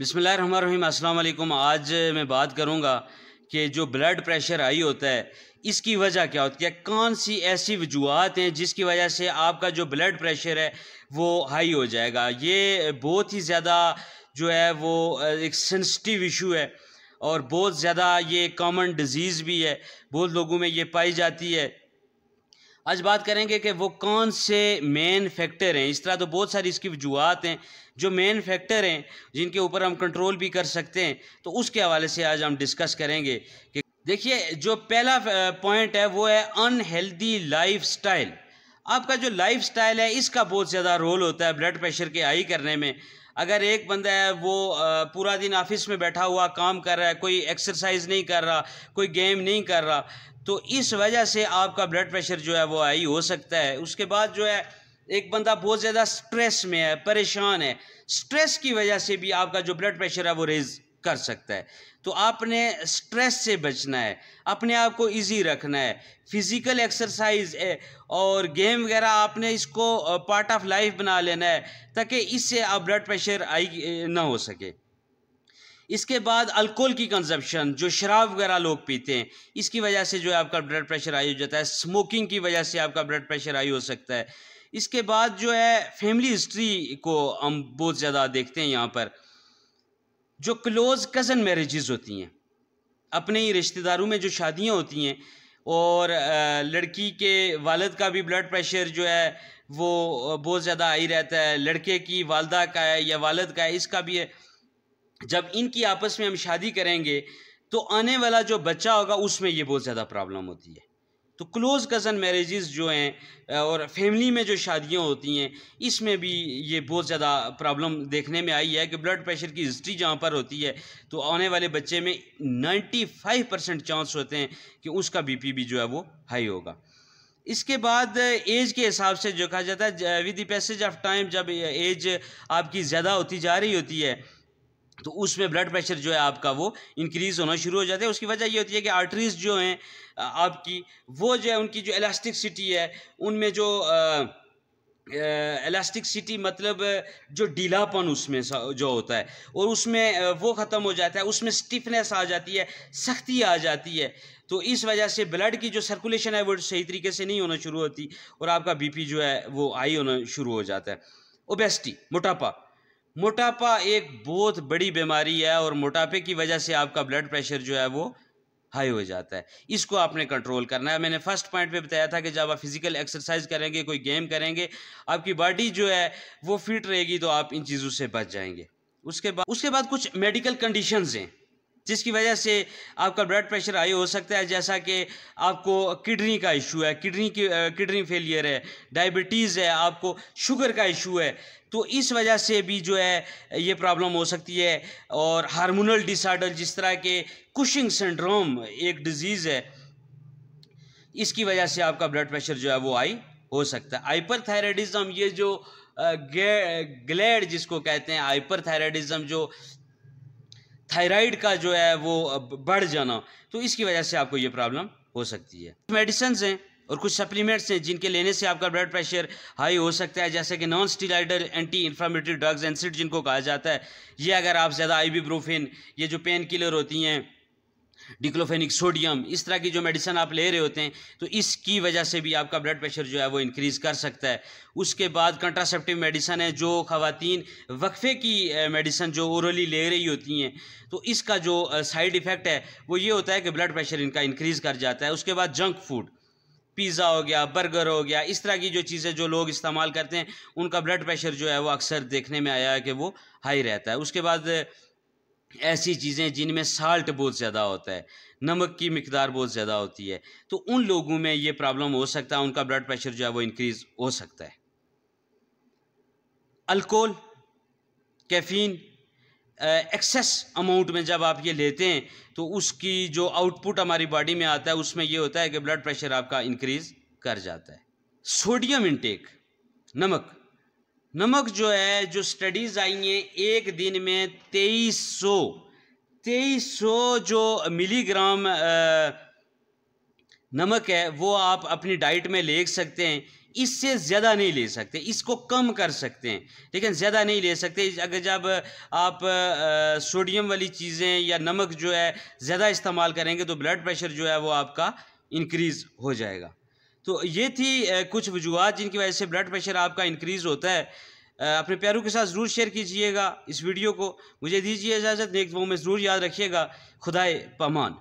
बिस्मिल्लाहिर्रहमानिर्रहीम। अस्सलाम वालेकुम। आज मैं बात करूंगा कि जो ब्लड प्रेशर हाई होता है इसकी वजह क्या होती है, कौन सी ऐसी वजूहत हैं जिसकी वजह से आपका जो ब्लड प्रेशर है वो हाई हो जाएगा। ये बहुत ही ज़्यादा जो है वो एक सेंसिटिव इशू है और बहुत ज़्यादा ये कॉमन डिजीज़ भी है, बहुत लोगों में ये पाई जाती है। आज बात करेंगे कि वो कौन से मेन फैक्टर हैं। इस तरह तो बहुत सारी इसकी वजूहत हैं, जो मेन फैक्टर हैं जिनके ऊपर हम कंट्रोल भी कर सकते हैं, तो उसके हवाले से आज हम डिस्कस करेंगे। कि देखिए, जो पहला पॉइंट है वो है अनहेल्दी लाइफस्टाइल। आपका जो लाइफस्टाइल है इसका बहुत ज़्यादा रोल होता है ब्लड प्रेशर के हाई करने में। अगर एक बंदा है वो पूरा दिन ऑफिस में बैठा हुआ काम कर रहा है, कोई एक्सरसाइज नहीं कर रहा, कोई गेम नहीं कर रहा, तो इस वजह से आपका ब्लड प्रेशर जो है वो हाई हो सकता है। उसके बाद जो है एक बंदा बहुत ज़्यादा स्ट्रेस में है, परेशान है, स्ट्रेस की वजह से भी आपका जो ब्लड प्रेशर है वो रेज कर सकता है। तो आपने स्ट्रेस से बचना है, अपने आप को इजी रखना है, फिज़िकल एक्सरसाइज और गेम वगैरह आपने इसको पार्ट ऑफ लाइफ बना लेना है ताकि इससे आप ब्लड प्रेशर हाई ना हो सके। इसके बाद अल्कोहल की कंजप्शन, जो शराब वगैरह लोग पीते हैं, इसकी वजह से जो है आपका ब्लड प्रेशर हाई हो जाता है। स्मोकिंग की वजह से आपका ब्लड प्रेशर हाई हो सकता है। इसके बाद जो है फैमिली हिस्ट्री को हम बहुत ज़्यादा देखते हैं। यहाँ पर जो क्लोज़ कज़न मैरिजेस होती हैं, अपने ही रिश्तेदारों में जो शादियाँ होती हैं और लड़की के वालिद का भी ब्लड प्रेशर जो है वो बहुत ज़्यादा हाई रहता है, लड़के की वालदा का है या वालिद का है, इसका भी है। जब इनकी आपस में हम शादी करेंगे तो आने वाला जो बच्चा होगा उसमें ये बहुत ज़्यादा प्रॉब्लम होती है। तो क्लोज़ कज़न मैरिजेस जो हैं और फैमिली में जो शादियां होती हैं, इसमें भी ये बहुत ज़्यादा प्रॉब्लम देखने में आई है कि ब्लड प्रेशर की हिस्ट्री जहाँ पर होती है तो आने वाले बच्चे में 95% चांस होते हैं कि उसका बीपी भी जो है वो हाई होगा। इसके बाद एज के हिसाब से जो कहा जाता है, with the passage of time, जब एज आपकी ज़्यादा होती जा रही होती है तो उसमें ब्लड प्रेशर जो है आपका वो इंक्रीज़ होना शुरू हो जाता है। उसकी वजह ये होती है कि आर्टरीज़ जो हैं आपकी, वो जो है उनकी जो इलास्टिसिटी है उनमें जो इलास्टिसिटी मतलब जो ढीलापन उसमें जो होता है और उसमें वो ख़त्म हो जाता है, उसमें स्टिफनेस आ जाती है, सख्ती आ जाती है। तो इस वजह से ब्लड की जो सर्कुलेशन है वो सही तरीके से नहीं होना शुरू होती और आपका बीपी जो है वो हाई होना शुरू हो जाता है। ओबेसिटी, मोटापा, मोटापा एक बहुत बड़ी बीमारी है और मोटापे की वजह से आपका ब्लड प्रेशर जो है वो हाई हो जाता है। इसको आपने कंट्रोल करना है। मैंने फर्स्ट पॉइंट पे बताया था कि जब आप फिजिकल एक्सरसाइज करेंगे, कोई गेम करेंगे, आपकी बॉडी जो है वो फिट रहेगी तो आप इन चीज़ों से बच जाएंगे। उसके बाद कुछ मेडिकल कंडीशंस हैं जिसकी वजह से आपका ब्लड प्रेशर हाई हो सकता है। जैसा कि आपको किडनी का इशू है, किडनी फेलियर है, डायबिटीज़ है, आपको शुगर का इशू है, तो इस वजह से भी जो है ये प्रॉब्लम हो सकती है। और हार्मोनल डिसऑर्डर, जिस तरह के कुशिंग सिंड्रोम एक डिजीज़ है, इसकी वजह से आपका ब्लड प्रेशर जो है वो हाई हो सकता है। हाइपरथायराइडिज्म, ये जो ग्लैड जिसको कहते हैं, हाइपरथायराइडिज्म जो थायराइड का जो है वो बढ़ जाना, तो इसकी वजह से आपको ये प्रॉब्लम हो सकती है। मेडिसिन हैं और कुछ सप्लीमेंट्स हैं जिनके लेने से आपका ब्लड प्रेशर हाई हो सकता है, जैसे कि non steroidal anti inflammatory drugs, NSAID जिनको कहा जाता है। ये अगर आप ज़्यादा इबुप्रोफेन, ये जो पेन किलर होती हैं, डिक्लोफेनिक सोडियम, इस तरह की जो मेडिसिन आप ले रहे होते हैं, तो इसकी वजह से भी आपका ब्लड प्रेशर जो है वो इंक्रीज़ कर सकता है। उसके बाद कंट्रासेप्टिव मेडिसिन है, जो ख़वातीन वक्फे की मेडिसिन जो ओरली ले रही होती हैं, तो इसका जो साइड इफ़ेक्ट है वो ये होता है कि ब्लड प्रेशर इनका इंक्रीज़ कर जाता है। उसके बाद जंक फूड, पिज़्ज़ा हो गया, बर्गर हो गया, इस तरह की जो चीज़ें जो लोग इस्तेमाल करते हैं, उनका ब्लड प्रेशर जो है वो अक्सर देखने में आया है कि वो हाई रहता है। उसके बाद ऐसी चीज़ें जिनमें साल्ट बहुत ज़्यादा होता है, नमक की मिकदार बहुत ज़्यादा होती है, तो उन लोगों में ये प्रॉब्लम हो सकता है, उनका ब्लड प्रेशर जो है वो इंक्रीज़ हो सकता है। अल्कोहल, कैफ़ीन, एक्सेस अमाउंट में जब आप ये लेते हैं तो उसकी जो आउटपुट हमारी बॉडी में आता है उसमें ये होता है कि ब्लड प्रेशर आपका इंक्रीज़ कर जाता है। सोडियम इंटेक, नमक, नमक जो है, जो स्टडीज़ आई हैं, एक दिन में 2300 जो मिलीग्राम नमक है वो आप अपनी डाइट में ले सकते हैं। इससे ज़्यादा नहीं ले सकते, इसको कम कर सकते हैं लेकिन ज़्यादा नहीं ले सकते। अगर जब आप सोडियम वाली चीज़ें या नमक जो है ज़्यादा इस्तेमाल करेंगे तो ब्लड प्रेशर जो है वो आपका इंक्रीज़ हो जाएगा। तो ये थी कुछ वजूहात जिनकी वजह से ब्लड प्रेशर आपका इंक्रीज़ होता है। अपने प्यारों के साथ ज़रूर शेयर कीजिएगा इस वीडियो को। मुझे दीजिए इजाज़त, नेक्स्ट वो में ज़रूर याद रखिएगा। खुदाए पामान।